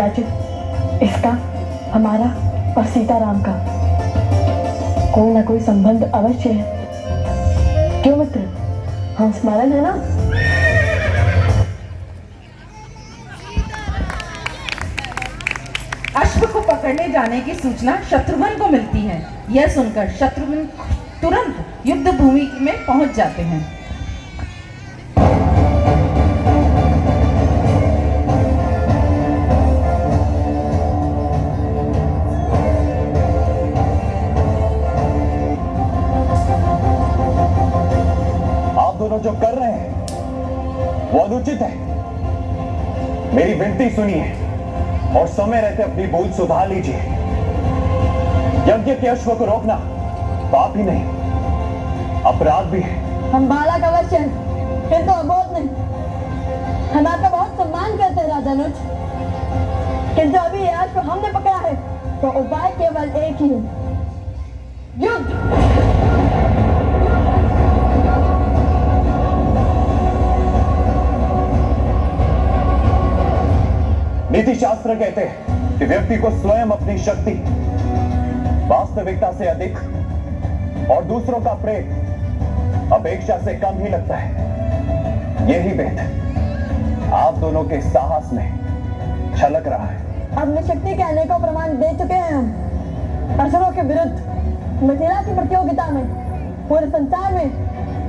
कदाचित इसका, हमारा और सीताराम का कोई ना कोई संबंध अवश्य है। क्यों मित्र, हम स्मरण है ना? अश्व को पकड़ने जाने की सूचना शत्रुघ्न को मिलती है। यह सुनकर शत्रुघ्न तुरंत युद्ध भूमि में पहुंच जाते हैं। आप दोनों जो कर रहे हैं वो अनुचित है। मेरी विनती सुनिए और समय रहते अपनी भूल सुधार लीजिए। यज्ञ के अश्व को रोकना पाप ही नहीं, अपराध भी है। हम बालक अवश्य हैं, किंतु अबोध नहीं। हम आपका बहुत सम्मान करते हैं राजानुज, किंतु अभी ये अश्व हमने पकड़ा है तो उपाय केवल एक ही है, युद्ध। नीति शास्त्र कहते हैं कि व्यक्ति को स्वयं अपनी शक्ति, वास्तविकता से अधिक और दूसरों का प्रेम अपेक्षा से कम ही लगता है। यही भेद आप दोनों के साहस में झलक रहा है। अपनी शक्ति के अनेकों प्रमाण दे चुके हैं हम असुरों के विरुद्ध। मिथिला की प्रतियोगिता में पूरे संसार में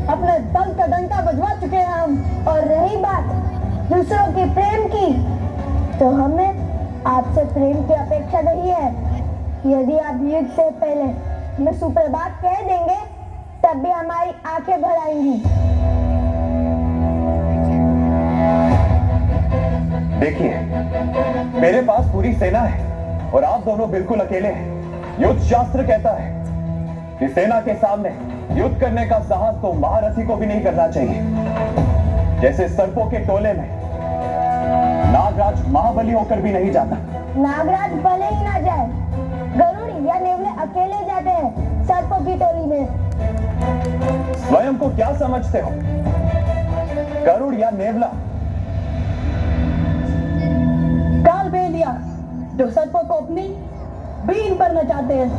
अपने बल का डंका बजवा चुके हैं हम। और रही बात दूसरों के प्रेम की, तो हमें आपसे प्रेम की अपेक्षा नहीं है। यदि आप युद्ध से पहले हमें सुप्रभात कह देंगे तब भी हमारी आंखें भर आएंगी। देखिए, मेरे पास पूरी सेना है और आप दोनों बिल्कुल अकेले हैं। युद्ध शास्त्र कहता है कि सेना के सामने युद्ध करने का साहस तो महारथी को भी नहीं करना चाहिए। जैसे सर्पों के टोले में नागराज महाबली होकर भी नहीं जाता। नागराज भले ही ना जाए, गरुड़ या नेवले अकेले जाते हैं सर्पों की टोली में। स्वयं को क्या समझते हो, गरुड़ या नेवला? काल बेलिया जो सर्पों को अपनी बीन पर नचाते हैं।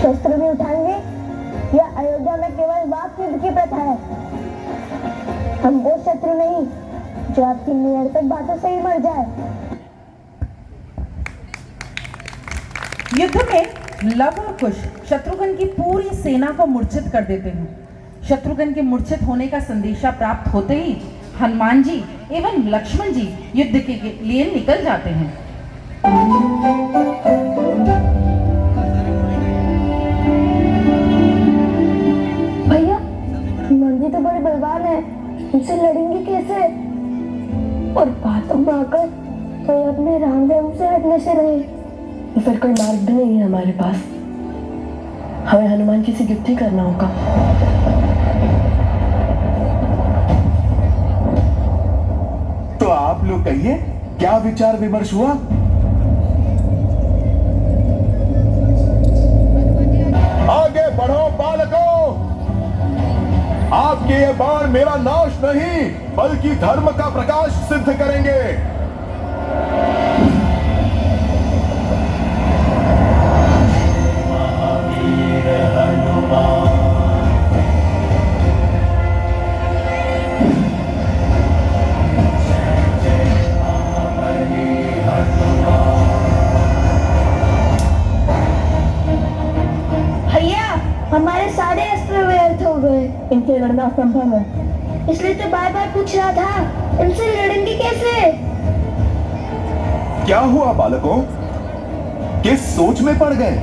शस्त्र भी उठाएंगे या अयोध्या में केवल वाक युद्ध की प्रथा है। हम वो शत्रु नहीं जो आपकी निरर्थक बातों से ही मर जाए। युद्ध में लव और कुश शत्रुघ्न की पूरी सेना को मूर्छित कर देते हैं। शत्रुघ्न के मूर्छित होने का संदेशा प्राप्त होते ही हनुमान जी एवं लक्ष्मण जी युद्ध के लिए निकल जाते हैं। भैया, नंदी तो बड़े बलवान है, उनसे लड़ेंगे कैसे? और बातों में आकर तो अपने रामदेव से हटने से रहे। फिर कोई मार्ग भी नहीं है हमारे पास। हमें हनुमान जी से युद्ध ही करना होगा। तो आप लोग कहिए, क्या विचार विमर्श हुआ? आगे बढ़ो बालकों, आपके ये बाण मेरा नाश नहीं बल्कि धर्म का प्रकाश सिद्ध करेंगे। हमारे सारे अस्त्र व्यर्थ हो गए। इनसे लड़ना असंभव है, इसलिए तो बार बार पूछ रहा था, इनसे लड़ेंगे कैसे? क्या हुआ बालकों, किस सोच में पड़ गए?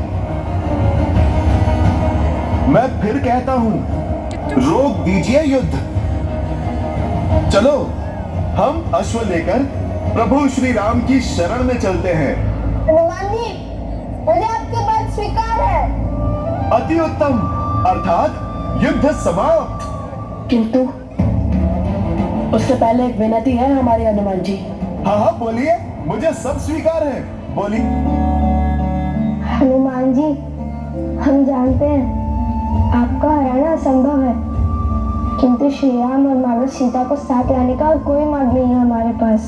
मैं फिर कहता हूं, रोक दीजिए युद्ध। चलो हम अश्व लेकर प्रभु श्री राम की शरण में चलते हैं। हनुमान जी, मुझे आपकी बात स्वीकार है। अति उत्तम, अर्थात युद्ध समाप्त। किंतु उससे पहले एक विनती है हमारे हनुमान जी। हाँ हाँ बोलिए, मुझे सब स्वीकार है, बोलिए। हनुमान जी, हम जानते हैं आपका हराना असंभव है, किंतु श्री राम और माता सीता को साथ लाने का और कोई मार्ग नहीं है हमारे पास।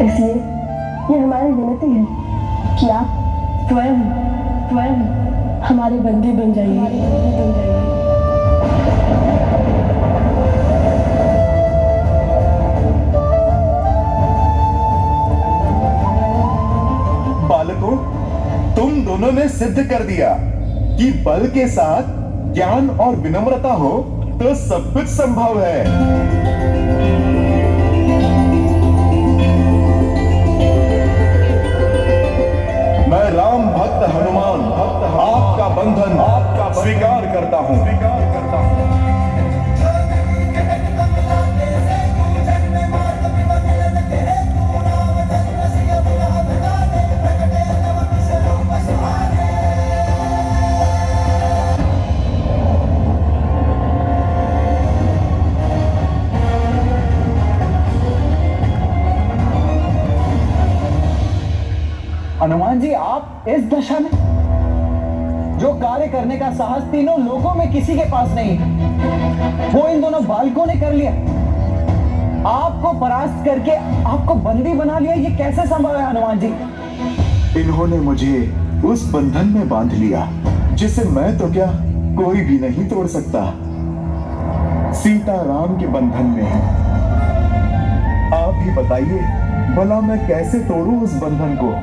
इसलिए ये हमारी विनती है कि आप स्वयं हमारे बंदी बन जाइए। बालकों, तुम दोनों ने सिद्ध कर दिया कि बल के साथ ज्ञान और विनम्रता हो तो सब कुछ संभव है। मैं राम भक्त हनुमान आपका बंधन स्वीकार करता हूं। हनुमान जी, आप इस दशा में जो कार्य करने का साहस तीनों लोगों में किसी के पास नहीं है, वो इन दोनों बालकों ने कर लिया। आपको परास्त करके आपको बंदी बना लिया, ये कैसे संभव है हनुमान जी? इन्होंने मुझे उस बंधन में बांध लिया जिसे मैं तो क्या कोई भी नहीं तोड़ सकता। सीता राम के बंधन में है। आप ही बताइए, भला मैं कैसे तोड़ूं उस बंधन को?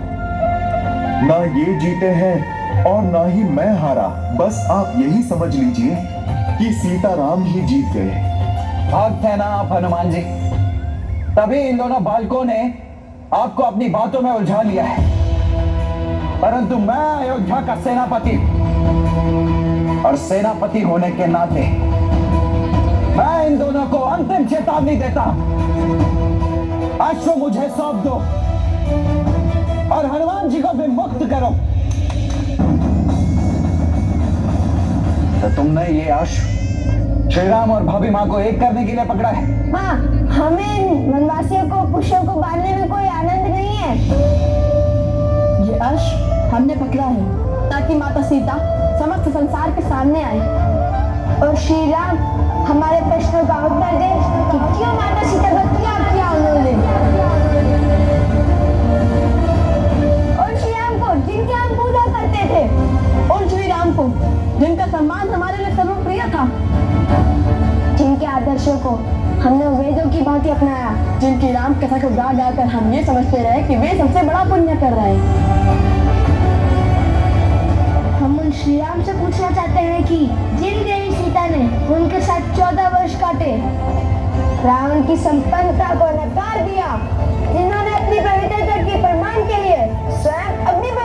ना ये जीते हैं और ना ही मैं हारा। बस आप यही समझ लीजिए कि सीताराम ही जीत गए। भक्त है ना आप हनुमान जी, तभी इन दोनों बालकों ने आपको अपनी बातों में उलझा लिया है। परंतु मैं अयोध्या का सेनापति और सेनापति होने के नाते मैं इन दोनों को अंतिम चेतावनी देता हूं। अश्व मुझे सौंप दो और हनुमान जी को भी मुक्त करो। तो तुमने ये अश्व श्री राम और भाभी माँ को एक करने के लिए पकड़ा है? माँ, हमें वनवासियों को पुष्पों को बांधने में कोई आनंद नहीं है। ये अश्व हमने पकड़ा है ताकि माता सीता समस्त संसार के सामने आए और श्री राम हमारे प्रश्नों का उत्तर दे कि क्यों माता सीता का क्या किया उन्होंने। और श्री राम को जिनकी हम पूजा करते थे, और श्री राम को जिनका सम्मान हमारे लिए सर्वप्रिय था, जिनके आदर्शों को हमने वेदों की भांति अपनाया, जिनकी राम कथा को गा गा कर हम ये समझते रहे कि वे सबसे बड़ा पुण्य कर रहे हैं। हम उन श्री राम से पूछना चाहते हैं कि जिन देवी सीता ने उनके साथ 14 वर्ष काटे, रावण की संपन्नता को नकार दिया, जिन्होंने अपनी पवित्रता के प्रमाण के लिए स्वयं